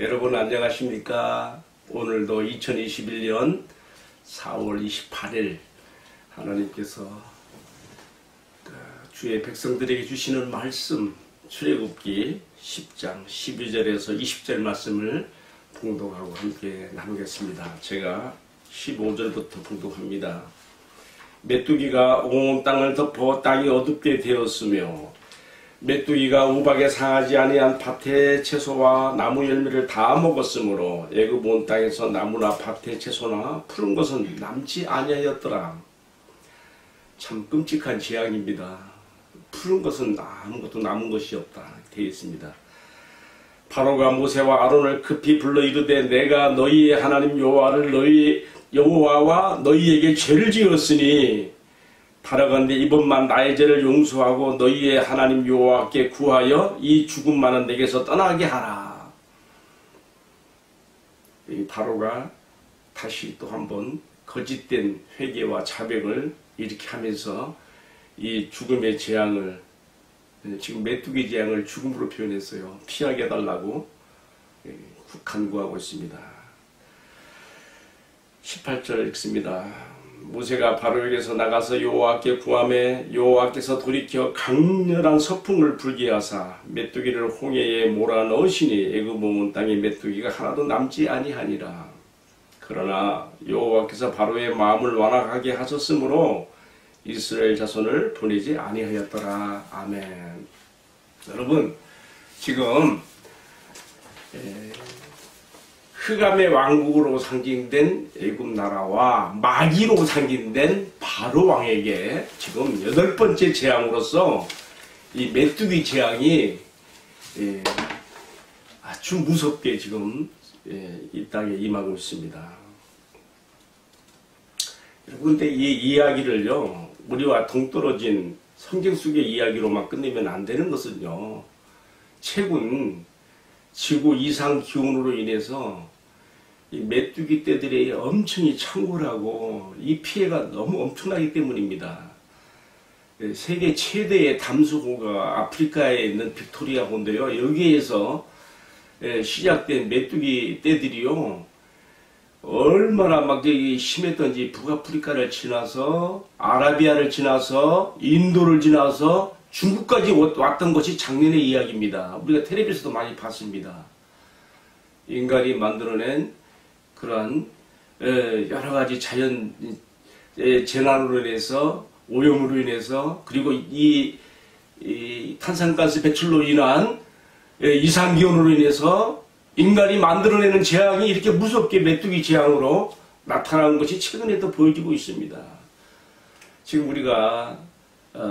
여러분 안녕하십니까? 오늘도 2021년 4월 28일 하나님께서 주의 백성들에게 주시는 말씀 출애굽기 10장 12절에서 20절 말씀을 봉독하고 함께 나누겠습니다. 제가 15절부터 봉독합니다. 메뚜기가 온 땅을 덮어 땅이 어둡게 되었으며 메뚜기가 우박에 상하지 아니한 밭의 채소와 나무 열매를 다 먹었으므로 애굽 온 땅에서 나무나 밭의 채소나 푸른 것은 남지 아니하였더라. 참 끔찍한 재앙입니다. 푸른 것은 아무것도 남은 것이 없다 되어 있습니다. 바로가 모세와 아론을 급히 불러 이르되 내가 너희의 하나님 여호와와 너희에게 죄를 지었으니 바라건대 이번만 나의 죄를 용서하고 너희의 하나님 여호와께 구하여 이 죽음만은 내게서 떠나게 하라. 이 바로가 다시 또 한번 거짓된 회개와 자백을 이렇게 하면서 이 죽음의 재앙을, 지금 메뚜기 재앙을 죽음으로 표현했어요. 피하게 해달라고 간구하고 있습니다. 18절 읽습니다. 모세가 바로에게서 나가서 여호와께 구하매 여호와께서 돌이켜 강렬한 서풍을 불게 하사 메뚜기를 홍해에 몰아넣으시니 애굽 온 땅에 메뚜기가 하나도 남지 아니하니라. 그러나 여호와께서 바로의 마음을 완악하게 하셨으므로 이스라엘 자손을 보내지 아니하였더라. 아멘. 여러분, 지금 흑암의 왕국으로 상징된 애굽 나라와 마귀로 상징된 바로 왕에게 지금 8번째 재앙으로서 이 메뚜기 재앙이 아주 무섭게 지금 이 땅에 임하고 있습니다. 여러분, 근데 이 이야기를요, 우리와 동떨어진 성경 속의 이야기로만 끝내면 안 되는 것은요, 최근 지구 이상 기온으로 인해서 이 메뚜기 떼들이 엄청이 창궐하고 이 피해가 너무 엄청나기 때문입니다. 세계 최대의 담수호가 아프리카에 있는 빅토리아 호인데요. 여기에서 시작된 메뚜기 떼들이요, 얼마나 막 심했던지 북아프리카를 지나서 아라비아를 지나서 인도를 지나서 중국까지 왔던 것이 작년의 이야기입니다. 우리가 텔레비에서도 많이 봤습니다. 인간이 만들어낸 그러한 여러가지 자연 재난으로 인해서, 오염으로 인해서, 그리고 이 탄산가스 배출로 인한 이상기온으로 인해서 인간이 만들어내는 재앙이 이렇게 무섭게 메뚜기 재앙으로 나타나는 것이 최근에도 보여지고 있습니다. 지금 우리가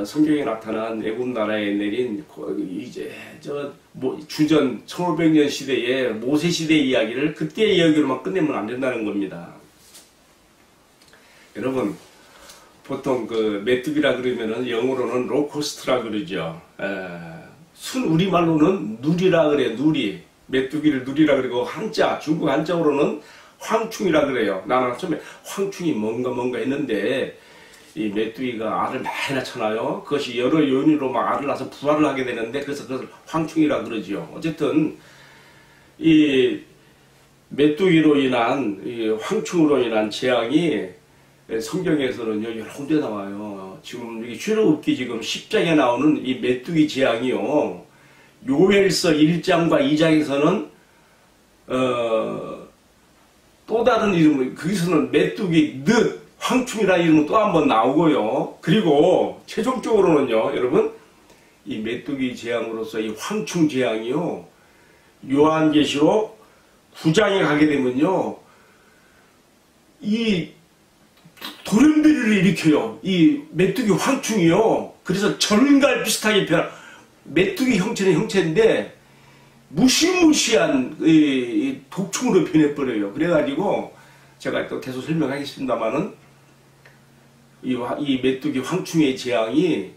성경에 나타난 애굽 나라에 내린 이제 주전 1500년 시대의 모세 시대의 이야기를 그때의 이야기로만 끝내면 안 된다는 겁니다. 여러분, 보통 그 메뚜기라 그러면은 영어로는 로코스트라 그러죠. 순 우리말로는 누리라 그래. 누리. 메뚜기를 누리라 그러고 한자, 중국 한자어로는 황충이라 그래요. 나는 처음에 황충이 뭔가 했는데 이 메뚜기가 알을 많이 낳잖아요. 그것이 여러 요인으로 막 알을 낳아서 부화를 하게 되는데 그래서 그것을 황충이라 그러지요. 어쨌든 이 메뚜기로 인한 이 황충으로 인한 재앙이 성경에서는요 여러 군데 나와요. 지금 여기 출애굽기 지금 10장에 나오는 이 메뚜기 재앙이요. 요엘서 1장과 2장에서는 또 다른 이름으로 거기서는 메뚜기 늑 황충이라는 이름은 또 한 번 나오고요. 그리고 최종적으로는요, 여러분, 이 메뚜기 재앙으로서 이 황충 재앙이요, 요한계시록 9장에 가게 되면요, 이 돌연변이를 일으켜요. 이 메뚜기 황충이요. 그래서 전갈 비슷하게 메뚜기 형체는 형체인데 무시무시한 독충으로 변해버려요. 그래가지고 제가 또 계속 설명하겠습니다만은 이 메뚜기 황충의 재앙이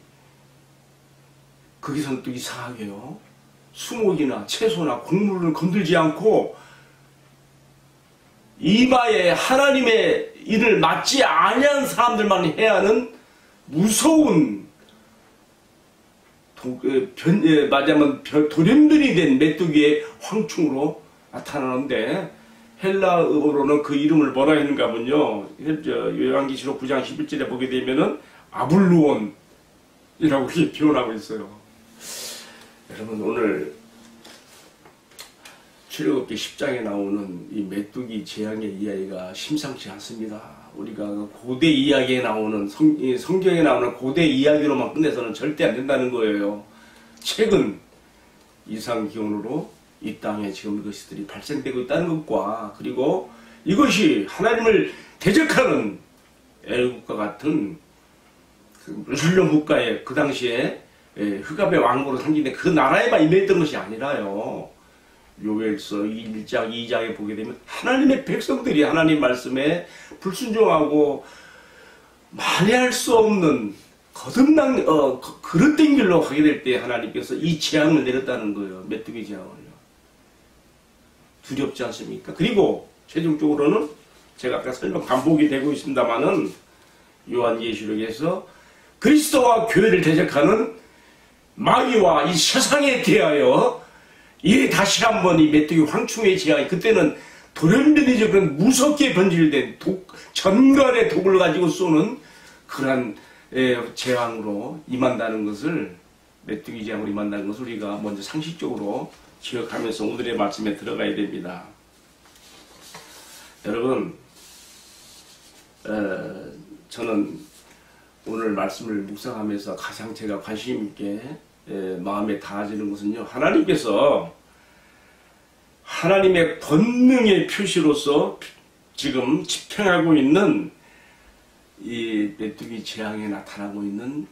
거기서는 또 이상하게요. 수목이나 채소나 곡물을 건들지 않고 이마에 하나님의 일을 맡지 아니한 사람들만 해야 하는 무서운 말하자면 돌연변이 된 메뚜기의 황충으로 나타나는데 헬라어로는 그 이름을 뭐라 했는가 하면요. 요한계시록 9장 11절에 보게 되면은 아블루온이라고 이렇게 표현하고 있어요. 여러분 오늘 출애굽기 10장에 나오는 이 메뚜기 재앙의 이야기가 심상치 않습니다. 우리가 고대 이야기에 나오는 성경에 나오는 고대 이야기로만 끝내서는 절대 안 된다는 거예요. 최근 이상 기온으로 이 땅에 지금 이것들이 발생되고 있다는 것과 그리고 이것이 하나님을 대적하는 애국과 같은 그 무슬림 국가의 그 당시에 흑암의 왕국으로 상징된 그 나라에만 임했던 것이 아니라요. 요엘서 1장 2장에 보게 되면 하나님의 백성들이 하나님 말씀에 불순종하고 만회할 수 없는 거듭난 그릇된 길로 가게 될 때 하나님께서 이 재앙을 내렸다는 거예요. 메뚜기 재앙을요. 두렵지 않습니까? 그리고 최종적으로는 제가 아까 설명 반복이 되고 있습니다만은 요한계시록에서 그리스도와 교회를 대적하는 마귀와 이 세상에 대하여 이 다시 한번 이 메뚜기 황충의 재앙이 그때는 돌연변이죠. 그런 무섭게 변질된 전갈의 독을 가지고 쏘는 그러한 재앙으로 임한다는 것을 메뚜기 재앙으로 임한다는 것을 우리가 먼저 상식적으로 기억하면서 오늘의 말씀에 들어가야 됩니다. 여러분 저는 오늘 말씀을 묵상하면서 가장 제가 관심 있게 마음에 닿아지는 것은요. 하나님께서 하나님의 권능의 표시로서 지금 집행하고 있는 이 메뚜기 재앙에 나타나고 있는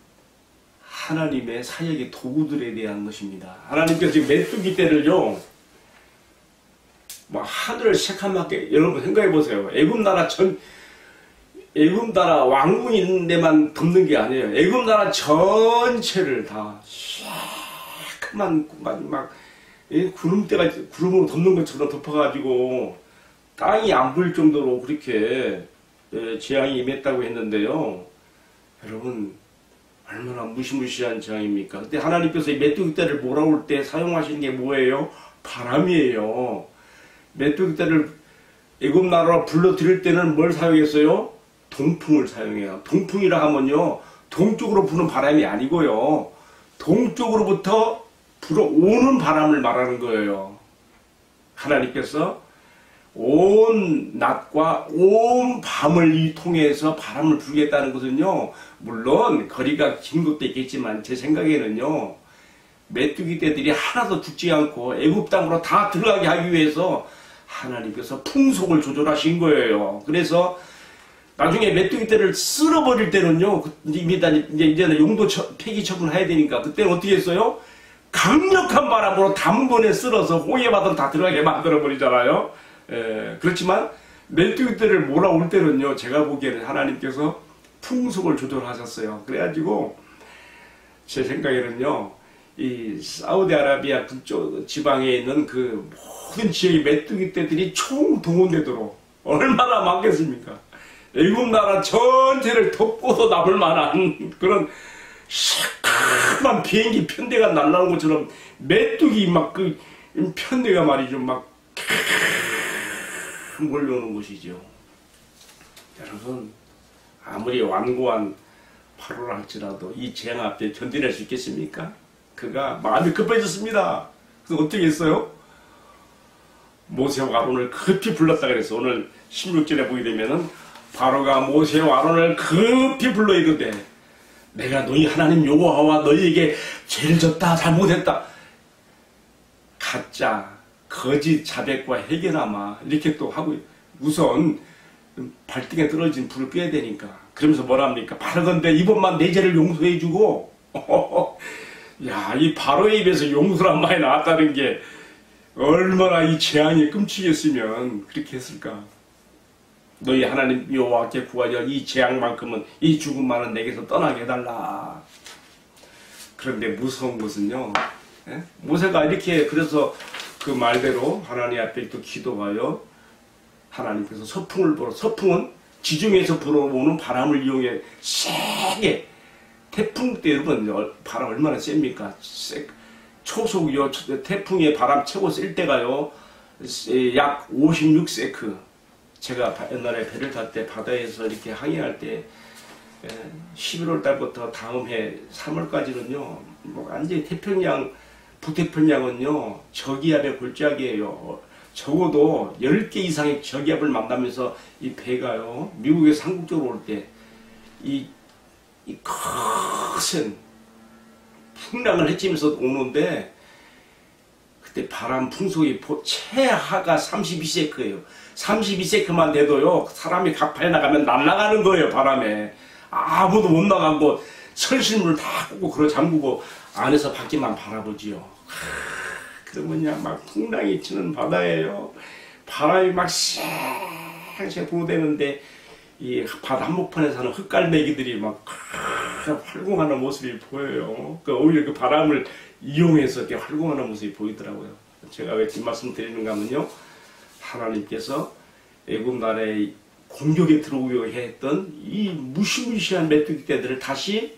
하나님의 사역의 도구들에 대한 것입니다. 하나님께서 지금 메뚜기 떼를요, 막 하늘을 새카맣게, 여러분 생각해 보세요. 애굽 나라 왕궁 있는 데만 덮는 게 아니에요. 애굽 나라 전체를 다 새카만 막 구름으로 덮는 것처럼 덮어가지고 땅이 안 보일 정도로 그렇게 재앙이 임했다고 했는데요. 여러분 얼마나 무시무시한 재앙입니까? 그때 하나님께서 이 메뚜기 떼를 몰아올 때 사용하시는 게 뭐예요? 바람이에요. 메뚜기 떼를 애굽 나라로 불러들일 때는 뭘 사용했어요? 동풍을 사용해요. 동풍이라 하면요, 동쪽으로 부는 바람이 아니고요, 동쪽으로부터 불어오는 바람을 말하는 거예요. 하나님께서 온 낮과 온 밤을 통해서 바람을 불겠다는 것은요, 물론 거리가 긴 것도 있겠지만 제 생각에는요, 메뚜기 떼들이 하나도 죽지 않고 애굽 땅으로 다 들어가게 하기 위해서 하나님께서 풍속을 조절하신 거예요. 그래서 나중에 메뚜기 떼를 쓸어버릴 때는요, 이제는 용도 폐기 처분해야 되니까 그때는 어떻게 했어요? 강력한 바람으로 단번에 쓸어서 홍해바다로 다 들어가게 만들어버리잖아요. 그렇지만 메뚜기 떼를 몰아올 때는요, 제가 보기에는 하나님께서 풍속을 조절하셨어요. 그래가지고 제 생각에는요, 이 사우디아라비아 그쪽 지방에 있는 그 모든 지역의 메뚜기 떼들이 총동원되도록 얼마나 많겠습니까? 애굽 나라 전체를 덮고도 남을 만한 그런 시커먼 비행기 편대가 날라오는 것처럼 메뚜기 막 그 편대가 말이죠, 막 몰려오는 것이죠. 여러분, 아무리 완고한 바로라 할지라도 이 재앙 앞에 견뎌낼 수 있겠습니까? 그가 마음이 급해졌습니다. 그래서 어떻게 했어요? 모세와 아론을 급히 불렀다 그래서 오늘 16절에 보게 되면은 바로가 모세와 아론을 급히 불러 이르되 내가 너희 하나님 여호와와 너희에게 죄를 졌다 잘못했다 가짜 거짓 자백과 해결하마 이렇게 또 하고 우선 발등에 떨어진 불을 끄야 되니까 그러면서 뭐라 합니까? 바라건대 이번만 내 죄를 용서해주고 야, 이 바로의 입에서 용서란 말이 나왔다는 게 얼마나 이 재앙이 끔찍했으면 그렇게 했을까? 너희 하나님 여호와께 구하여 이 재앙만큼은 이 죽음만은 내게서 떠나게 해달라. 그런데 무서운 것은요, 모세가 이렇게 그래서 그 말대로 하나님 앞에 또 기도하여 하나님께서 서풍을 불어, 서풍은 지중해에서 불어오는 바람을 이용해 세게 태풍 때 여러분 바람 얼마나 셉니까? 초속이요. 태풍의 바람 최고 셀 때가요 약 56세크. 제가 옛날에 배를 탈 때 바다에서 이렇게 항해할 때 11월 달부터 다음 해 3월까지는요, 뭐 완전히 태평양, 북태평양은요, 저기압의 골짜기예요. 적어도 10개 이상의 저기압을 만나면서 이 배가요, 미국에서 한국 쪽으로 올 때, 이 거센 풍랑을 헤치면서 오는데, 그때 바람 풍속이 최하가 32세크예요. 32세크만 돼도요, 사람이 각파에 나가면 날아가는 거예요, 바람에. 아무도 못 나가고, 설실물 다 꽂고, 걸어 잠그고, 안에서 밖에만 바라보지요. 그러면 막 풍랑이 치는 바다예요. 바람이 막 쌩쌩 부대는데, 이 바다 한복판에 사는 흑갈매기들이 막 활공하는 모습이 보여요. 오히려 그 바람을 이용해서 이렇게 활공하는 모습이 보이더라고요. 제가 왜 뒷말씀 드리는가 하면요, 하나님께서 애굽 나라의 공격에 들어오려 했던 이 무시무시한 메뚜기 떼들을 다시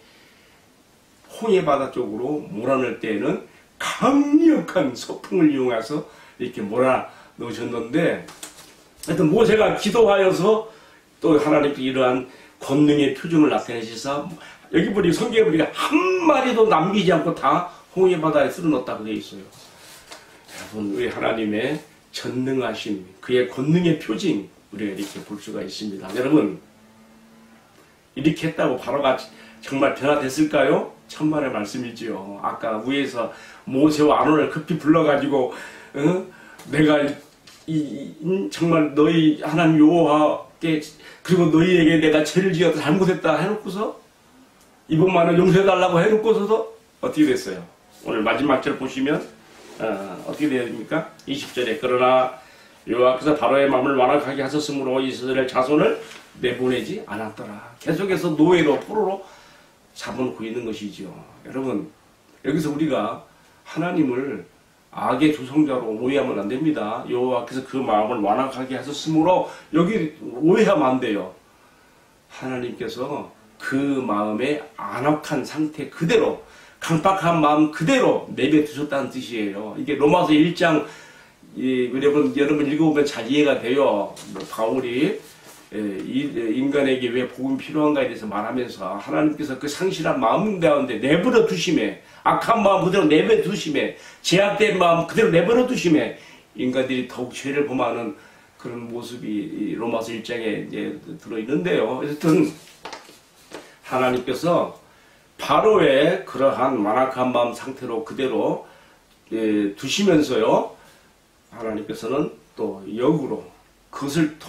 홍해 바다 쪽으로 몰아넣을 때에는 강력한 서풍을 이용해서 이렇게 몰아넣으셨는데, 하여튼 모세가 기도하여서 또 하나님께 이러한 권능의 표정을 나타내시사, 여기 보니 성경에 보니까 한 마리도 남기지 않고 다 홍해 바다에 쓸어넣었다고 되어 있어요. 여러분, 우리 하나님의 전능하심, 그의 권능의 표징, 우리가 이렇게 볼 수가 있습니다. 여러분, 이렇게 했다고 바로가 정말 변화됐을까요? 천만의 말씀이지요. 아까 위에서 모세와 아론을 급히 불러가지고, 내가 정말 너희 하나님 여호와께, 그리고 너희에게 내가 죄를 지어서 잘못했다 해놓고서, 이번만은 용서해달라고 해놓고서도 어떻게 됐어요? 오늘 마지막 절 보시면 어떻게 되어야 됩니까? 20절에 그러나 여호와께서 바로의 마음을 완악하게 하셨으므로 이스라엘 자손을 내보내지 않았더라. 계속해서 노예로 포로로 잡아놓고 있는 것이죠. 여러분, 여기서 우리가 하나님을 악의 조성자로 오해하면 안 됩니다. 여호와께서 그 마음을 완악하게 하셨으므로, 여기 오해하면 안 돼요. 하나님께서 그 마음의 안악한 상태 그대로, 강박한 마음 그대로 내버려두셨다는 뜻이에요. 이게 로마서 1장, 여러분 읽어보면 잘 이해가 돼요. 바울이 인간에게 왜 복음이 필요한가에 대해서 말하면서 하나님께서 그 상실한 마음 가운데 내버려 두심에, 악한 마음 그대로 내버려 두심에, 제약된 마음 그대로 내버려 두심에 인간들이 더욱 죄를 범하는 그런 모습이 로마서 1장에 이제 들어있는데요. 어쨌든 하나님께서 바로의 그러한 완악한 마음 상태로 그대로 두시면서요, 하나님께서는 또 역으로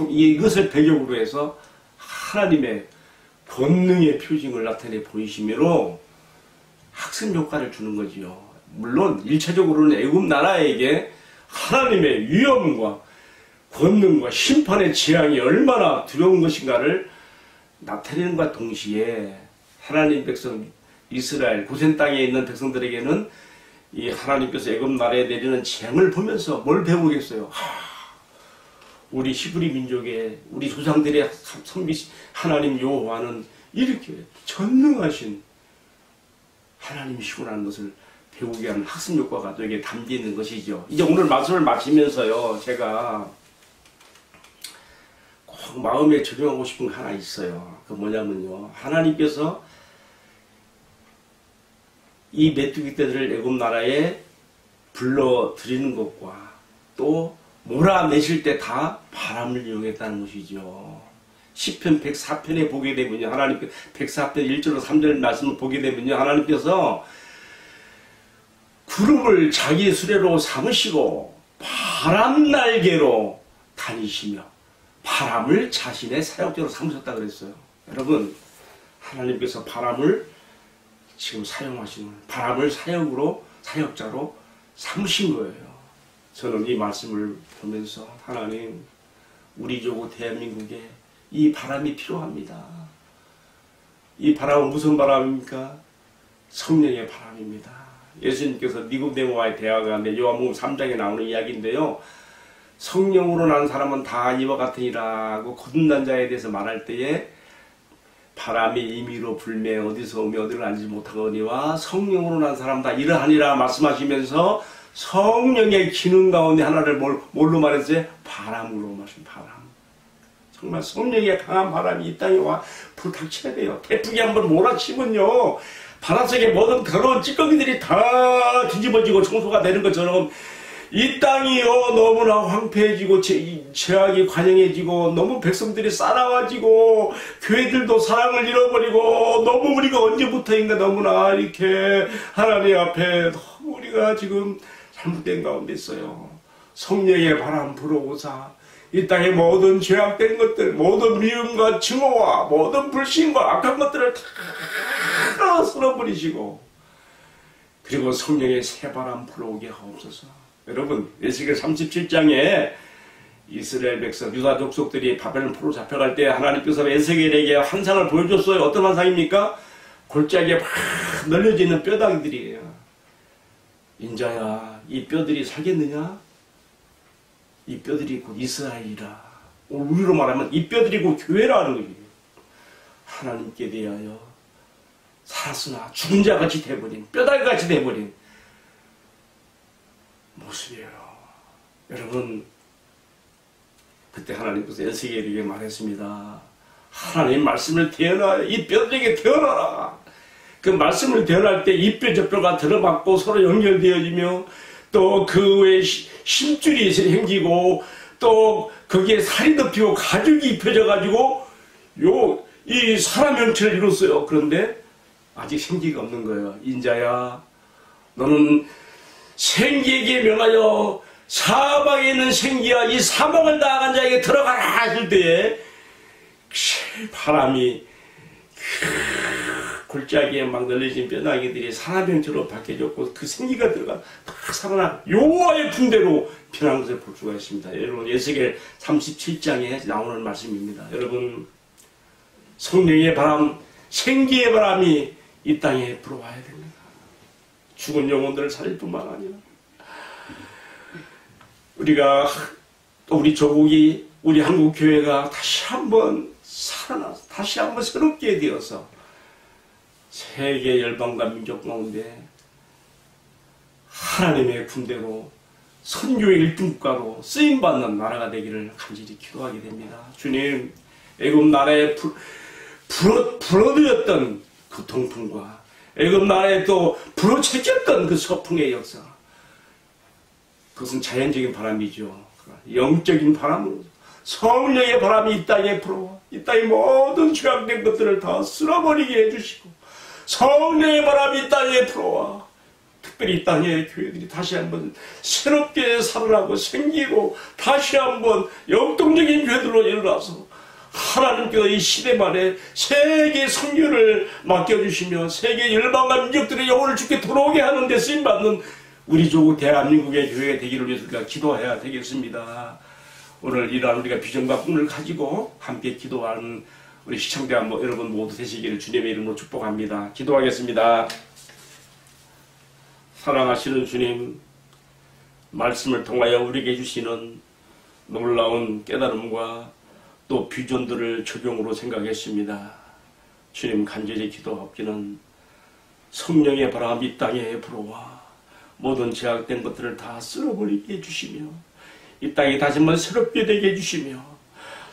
이것을 배경으로 해서 하나님의 권능의 표징을 나타내 보이시므로 학습 효과를 주는 거지요. 물론 1차적으로는 애굽 나라에게 하나님의 위엄과 권능과 심판의 재앙이 얼마나 두려운 것인가를 나타내는과 동시에 하나님 백성 이스라엘 고센 땅에 있는 백성들에게는 이 하나님께서 애굽 나라에 내리는 재앙을 보면서 뭘 배우겠어요? 우리 히브리 민족의, 우리 조상들의 선비 하나님 여호와는 이렇게 전능하신 하나님이시구나는 것을 배우게 하는 학습 효과가 또 이게 담겨 있는 것이죠. 이제 오늘 말씀을 마치면서요, 제가 꼭 마음에 적용하고 싶은 거 하나 있어요. 그 뭐냐면요, 하나님께서 이 메뚜기 떼들을 애굽 나라에 불러들이는 것과 또 몰아내실 때 다 바람을 이용했다는 것이죠. 시편 104편에 보게 되면요, 하나님께 104편 1절로 3절 말씀을 보게 되면요, 하나님께서 구름을 자기 수레로 삼으시고 바람 날개로 다니시며 바람을 자신의 사역자로 삼으셨다 그랬어요. 여러분, 하나님께서 바람을 지금 사용하시는, 바람을 사역자로 삼으신 거예요. 저는 이 말씀을 보면서 하나님, 우리 조국 대한민국에 이 바람이 필요합니다. 이 바람은 무슨 바람입니까? 성령의 바람입니다. 예수님께서 니고데모와의 대화 가운데 요한복음 3장에 나오는 이야기인데요, 성령으로 난 사람은 다 이와 같으니라고 거듭난 자에 대해서 말할 때에 바람이 임의로 불매 어디서 오며 어디를 알지 못하거니와 성령으로 난 사람 다 이러하니라 말씀하시면서 성령의 기능 가운데 하나를 뭘로 말했어요? 바람으로 말씀. 바람. 정말 성령의 강한 바람이 이 땅에 와 불닥쳐야 돼요. 태풍이 한번 몰아치면요, 바람 속에 모든 더러운 찌꺼기들이 다 뒤집어지고 청소가 되는 것처럼 이 땅이요 너무나 황폐해지고 죄악이 관영해지고 너무 백성들이 싸나워지고 교회들도 사랑을 잃어버리고 너무 우리가 언제부터인가 너무나 이렇게 하나님 앞에 너무 우리가 지금 잘못된 가운데 있어요. 성령의 바람 불어오사 이 땅의 모든 죄악된 것들, 모든 미움과 증오와 모든 불신과 악한 것들을 다 쓸어버리시고, 그리고 성령의 새바람 불어오게 하옵소서. 여러분, 에스겔 37장에 이스라엘 백성, 유다 족속들이 바벨론 포로 잡혀갈 때 하나님께서 에스겔에게 환상을 보여줬어요. 어떤 환상입니까? 골짜기에 막 널려져 있는 뼈다귀들이에요. 인자야, 이 뼈들이 살겠느냐? 이 뼈들이 곧 이스라엘이라. 우리로 말하면 이 뼈들이 곧 교회라는 거예요. 하나님께 대하여 살았으나 죽은 자같이 돼버린, 뼈다귀같이 돼버린 모습이에요. 여러분, 그때 하나님께서 에스겔에게 말했습니다. 하나님 말씀을 대언하여 이 뼈들에게 대언하라. 그 말씀을 대언할 때 이 뼈 저 뼈가 들어맞고 서로 연결되어지며 또 그 외에 심줄이 생기고 또 거기에 살이 덮이고 가죽이 입혀져 가지고 이 사람 형체를 이뤘어요. 그런데 아직 생기가 없는 거예요. 인자야, 너는 생기에게 명하여 사방에 있는 생기야 이 사망을 당한 자에게 들어가라 하실 때에 바람이 골짜기에 막 널려진 뼈다귀들이 사람 형체로 바뀌어졌고 그 생기가 들어가 다 살아나 여호와의 품대로 변한 것을 볼 수가 있습니다. 여러분, 에스겔 37장에 나오는 말씀입니다. 여러분, 성령의 바람, 생기의 바람이 이 땅에 불어와야 됩니다. 죽은 영혼들을 살릴 뿐만 아니라 우리가 또 우리 조국이, 우리 한국 교회가 다시 한번 살아나서 다시 한번 새롭게 되어서 세계 열방과 민족 가운데 하나님의 군대로 선교의 1등국가로 쓰임받는 나라가 되기를 간절히 기도하게 됩니다. 주님, 애굽 나라에 불어들였던 그 동풍과 애굽 나라에 또 불어채겼던 그 서풍의 역사, 그것은 자연적인 바람이죠. 영적인 바람으로 성령의 바람이 이 땅에 불어와 이 땅의 모든 죄악된 것들을 다 쓸어버리게 해주시고, 성령의 바람이 이 땅에 불어와 특별히 이 땅의 교회들이 다시 한번 새롭게 살아나고 생기고 다시 한번 역동적인 교회들로 일어나서 하나님께서 이 시대 말에 세계 선교를 맡겨주시며 세계 열방과 민족들의 영혼을 주께 돌아오게 하는 데 쓰임받는 우리 조국 대한민국의 교회가 되기를 위해서 우리가 기도해야 되겠습니다. 오늘 이러한 우리가 비전과 꿈을 가지고 함께 기도하는 우리 시청자 여러분 모두 되시기를 주님의 이름으로 축복합니다. 기도하겠습니다. 사랑하시는 주님, 말씀을 통하여 우리에게 주시는 놀라운 깨달음과 또 비전들을 적용으로 생각했습니다. 주님, 간절히 기도하기는 성령의 바람이 이 땅에 불어와 모든 제약된 것들을 다 쓸어버리게 해주시며 이 땅이 다시 한번 새롭게 되게 해주시며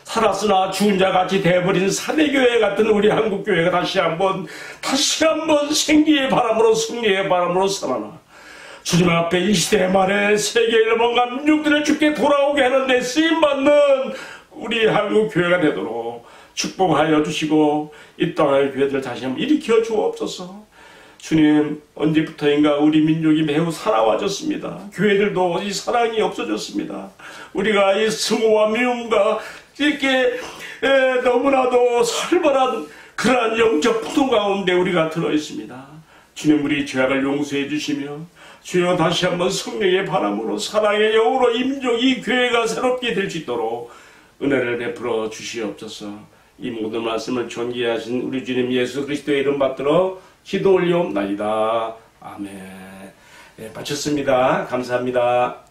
살았으나 죽은 자같이 되어버린 사대교회 같은 우리 한국교회가 다시 한번 생기의 바람으로 승리의 바람으로 살아나 주님 앞에 이 시대 말에 세계 열방과 민족들의 주께 돌아오게 하는 데 쓰임받는 우리 한국교회가 되도록 축복하여 주시고 이 땅의 교회들을 다시 한번 일으켜 주옵소서. 주님, 언제부터인가 우리 민족이 매우 사나워졌습니다. 교회들도 이 사랑이 없어졌습니다. 우리가 이 승오와 미움과 이렇게 너무나도 살벌한 그러한 영적 풍토 가운데 우리가 들어있습니다. 주님, 우리 죄악을 용서해 주시며 주여 다시 한번 성령의 바람으로 사랑의 영으로 이 민족, 이 교회가 새롭게 될 수 있도록 은혜를 베풀어 주시옵소서. 이 모든 말씀을 존귀하신 우리 주님 예수 그리스도의 이름 받들어 기도 올리옵나이다. 아멘. 네, 마쳤습니다. 감사합니다.